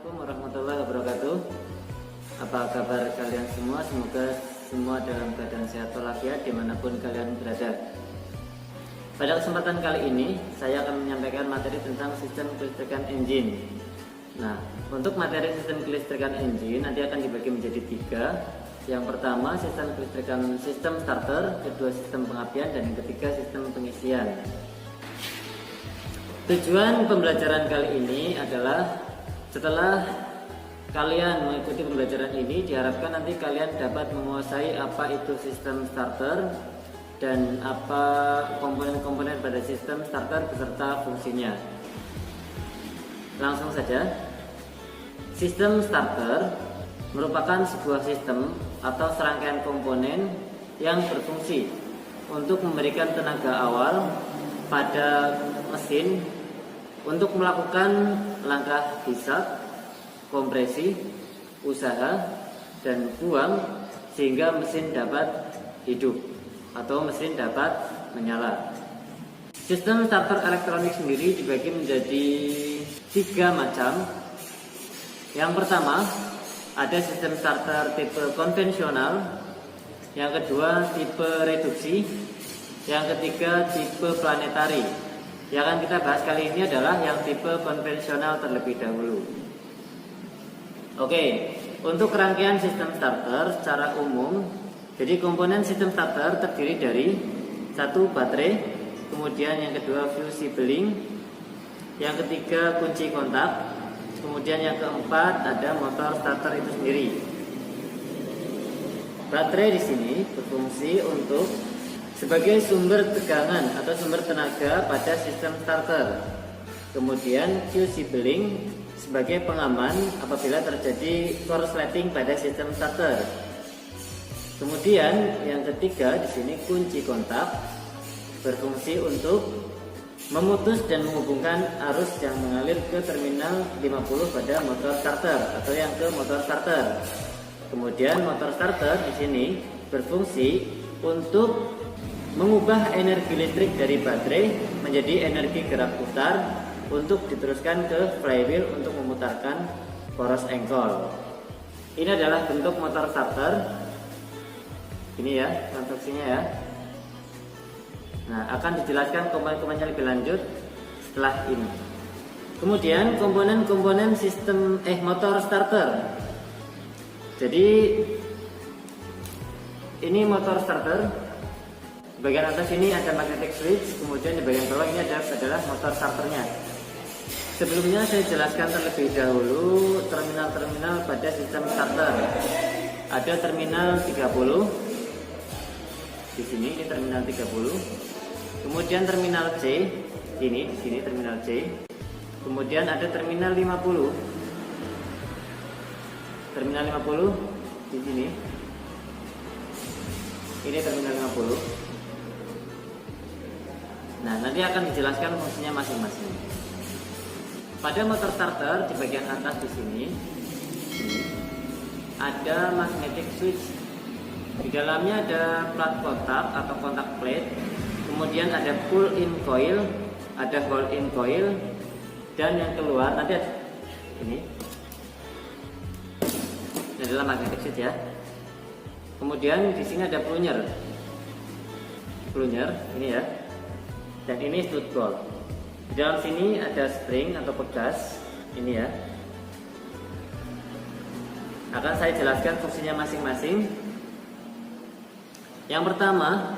Assalamualaikum warahmatullahi wabarakatuh. Apa kabar kalian semua? Semoga semua dalam keadaan sehat walafiat dimanapun kalian berada. Pada kesempatan kali ini saya akan menyampaikan materi tentang sistem kelistrikan engine. Nah, untuk materi sistem kelistrikan engine nanti akan dibagi menjadi 3. Yang pertama sistem kelistrikan sistem starter, kedua sistem pengapian, dan yang ketiga sistem pengisian. Tujuan pembelajaran kali ini adalah setelah kalian mengikuti pembelajaran ini, diharapkan nanti kalian dapat menguasai apa itu sistem starter dan apa komponen-komponen pada sistem starter beserta fungsinya. Langsung saja. Sistem starter merupakan sebuah sistem atau serangkaian komponen yang berfungsi untuk memberikan tenaga awal pada mesin untuk melakukan langkah hisap, kompresi, usaha, dan buang sehingga mesin dapat hidup atau mesin dapat menyala. Sistem starter elektronik sendiri dibagi menjadi 3 macam. Yang pertama ada sistem starter tipe konvensional, yang kedua tipe reduksi, yang ketiga tipe planetari. Yang akan kita bahas kali ini adalah yang tipe konvensional terlebih dahulu. Oke, untuk rangkaian sistem starter secara umum, jadi komponen sistem starter terdiri dari 1 baterai, kemudian yang kedua fusibling, yang ketiga kunci kontak, kemudian yang keempat ada motor starter itu sendiri. Baterai di sini berfungsi untuk sebagai sumber tegangan atau sumber tenaga pada sistem starter. Kemudian fusibling sebagai pengaman apabila terjadi korsleting pada sistem starter. Kemudian yang ketiga di sini kunci kontak berfungsi untuk memutus dan menghubungkan arus yang mengalir ke terminal 50 pada motor starter atau yang ke motor starter. Kemudian motor starter di sini berfungsi untuk mengubah energi listrik dari baterai menjadi energi gerak putar untuk diteruskan ke flywheel untuk memutarkan poros engkol. Ini adalah bentuk motor starter. Ini ya konstruksinya ya. Nah, akan dijelaskan komponen-komponennya lebih lanjut setelah ini. Kemudian komponen-komponen sistem motor starter. Jadi ini motor starter. Bagian atas ini ada magnetic switch, kemudian di bagian bawah ini adalah motor starternya. Sebelumnya saya jelaskan terlebih dahulu terminal-terminal pada sistem starter. Ada terminal 30. Di sini ini terminal 30. Kemudian terminal C, ini di sini terminal C. Kemudian ada terminal 50. Terminal 50 di sini. Ini terminal 50. Nah, nanti akan dijelaskan fungsinya masing-masing. Pada motor starter di bagian atas di sini ada magnetic switch. Di dalamnya ada plat kontak atau kontak plate. Kemudian ada pull-in coil, ada hold-in coil, dan yang keluar nanti ada ini. Ini adalah magnetic switch ya. Kemudian di sini ada plunger. Plunger ini ya. Dan ini stud bolt. Di dalam sini ada spring atau pegas ini ya. Akan saya jelaskan fungsinya masing-masing. Yang pertama,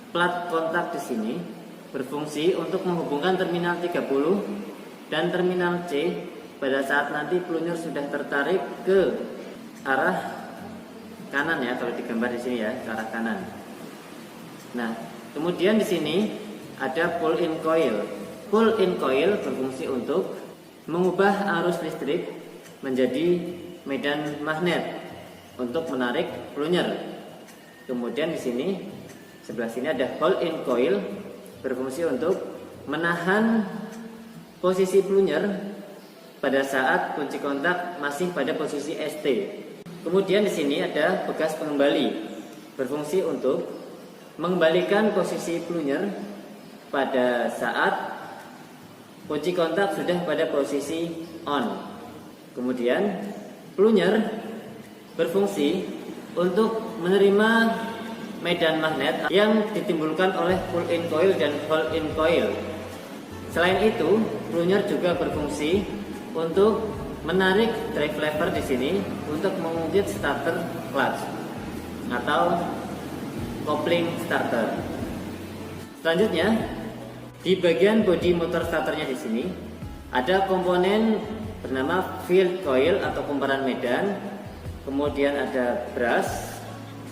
plat kontak di sini berfungsi untuk menghubungkan terminal 30 dan terminal C pada saat nanti plunger sudah tertarik ke arah kanan ya, kalau digambar di sini ya, ke arah kanan. Nah, kemudian di sini ada pull-in coil. Pull-in coil berfungsi untuk mengubah arus listrik menjadi medan magnet untuk menarik plunger. Kemudian di sini sebelah sini ada hold-in coil berfungsi untuk menahan posisi plunger pada saat kunci kontak masih pada posisi ST. Kemudian di sini ada pegas pengembali berfungsi untuk mengembalikan posisi plunger pada saat kunci kontak sudah pada posisi on. Kemudian plunger berfungsi untuk menerima medan magnet yang ditimbulkan oleh pull-in coil dan hold-in coil. Selain itu, plunger juga berfungsi untuk menarik drive lever di sini untuk mengungkit starter clutch atau coupling starter. Selanjutnya, di bagian bodi motor starternya di sini ada komponen bernama field coil atau kumparan medan, kemudian ada brush,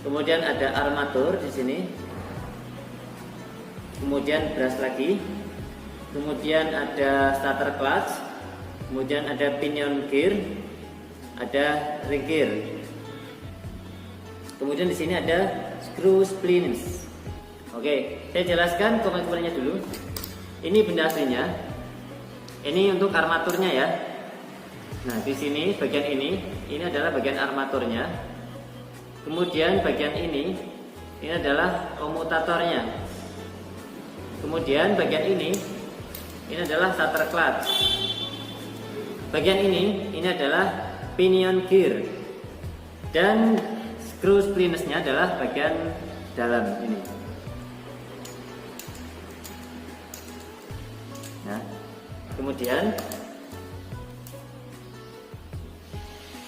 kemudian ada armatur di sini, kemudian brush lagi, kemudian ada starter clutch, kemudian ada pinion gear, ada ring gear. Kemudian di sini ada screw splines. Oke, saya jelaskan komponen-komponennya dulu. Ini benda aslinya. Ini untuk armaturnya ya. Nah, di sini bagian ini adalah bagian armaturnya. Kemudian bagian ini adalah komutatornya. Kemudian bagian ini adalah starter clutch. Bagian ini adalah pinion gear. Dan screw splinesnya adalah bagian dalam ini. Nah, kemudian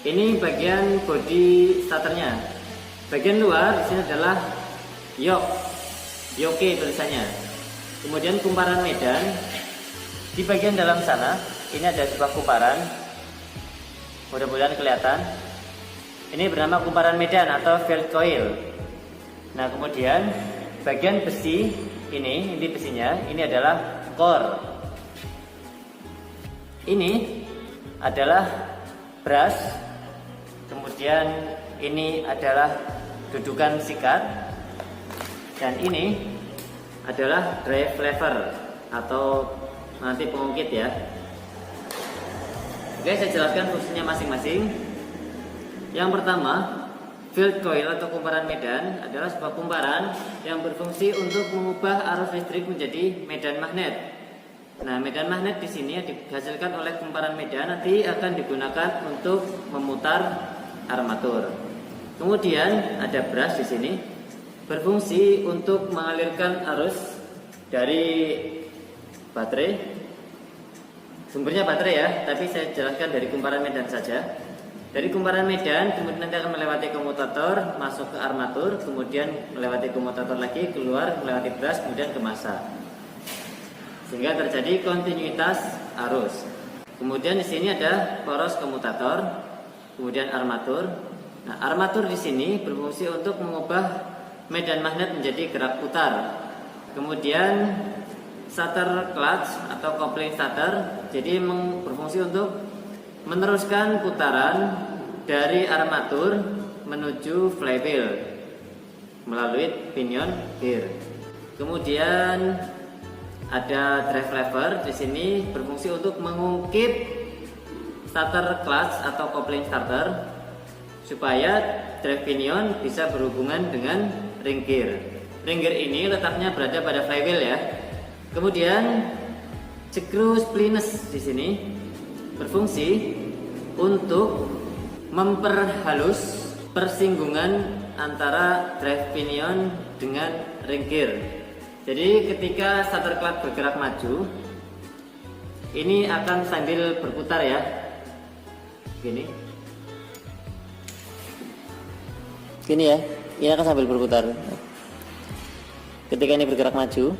ini bagian bodi starternya. Bagian luar di sini adalah yoke tulisannya. Kemudian kumparan medan. Di bagian dalam sana ini ada sebuah kumparan. Mudah-mudahan kelihatan. Ini bernama kumparan medan atau field coil. Nah, kemudian bagian besi ini besinya, ini adalah core. Ini adalah brush. Kemudian ini adalah dudukan sikat. Dan ini adalah drive lever atau nanti pengungkit ya. Oke, saya jelaskan fungsinya masing-masing. Yang pertama, field coil atau kumparan medan adalah sebuah kumparan yang berfungsi untuk mengubah arus listrik menjadi medan magnet. Nah, medan magnet di sini dihasilkan oleh kumparan medan nanti akan digunakan untuk memutar armatur. Kemudian ada brush di sini berfungsi untuk mengalirkan arus dari baterai. Sumbernya baterai ya, tapi saya jelaskan dari kumparan medan saja. Dari kumparan medan kemudian nanti akan melewati komutator, masuk ke armatur, kemudian melewati komutator lagi, keluar melewati brush, kemudian ke massa. Sehingga terjadi kontinuitas arus. Kemudian di sini ada poros komutator, kemudian armatur. Nah, armatur di sini berfungsi untuk mengubah medan magnet menjadi gerak putar. Kemudian starter clutch atau coupling starter jadi berfungsi untuk meneruskan putaran dari armatur menuju flywheel melalui pinion gear. Kemudian ada drive lever di sini berfungsi untuk mengungkit starter clutch atau coupling starter supaya drive pinion bisa berhubungan dengan ring gear. Ring gear ini letaknya berada pada flywheel ya. Kemudian screw splines di sini berfungsi untuk memperhalus persinggungan antara drive pinion dengan ring gear. Jadi ketika starter clutch bergerak maju, ini akan sambil berputar ya, gini ya, ini akan sambil berputar. Ketika ini bergerak maju,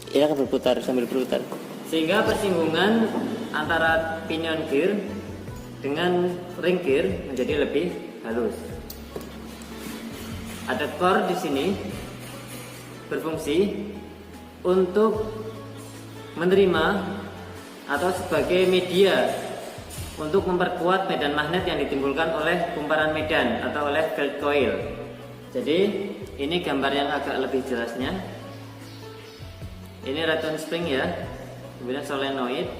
ini akan berputar sambil berputar. Sehingga persinggungan antara pinion gear dengan ring gear menjadi lebih halus. Ada core di sini berfungsi untuk menerima atau sebagai media untuk memperkuat medan magnet yang ditimbulkan oleh kumparan medan atau oleh field coil. Jadi ini gambar yang agak lebih jelasnya. Ini return spring ya. Kemudian solenoid,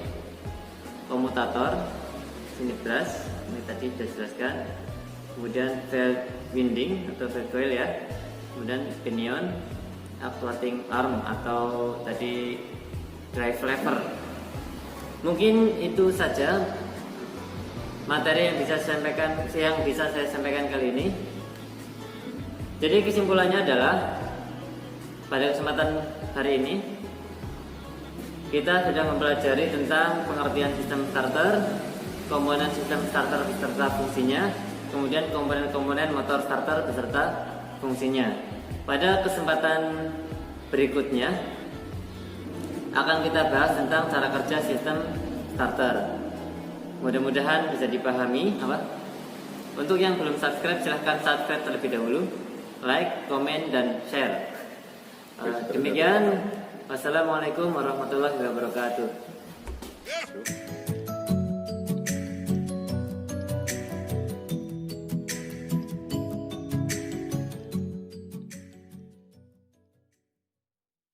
komutator, sini brush, ini tadi sudah jelaskan. Kemudian field winding atau field coil ya. Kemudian pinion, actuating arm atau tadi drive lever. Mungkin itu saja materi yang bisa saya sampaikan kali ini. Jadi kesimpulannya adalah pada kesempatan hari ini kita sudah mempelajari tentang pengertian sistem starter, komponen sistem starter beserta fungsinya, kemudian komponen-komponen motor starter beserta fungsinya. Pada kesempatan berikutnya akan kita bahas tentang cara kerja sistem starter. Mudah-mudahan bisa dipahami. Untuk yang belum subscribe, silahkan subscribe terlebih dahulu, like, komen, dan share. Demikian, wassalamualaikum warahmatullahi wabarakatuh.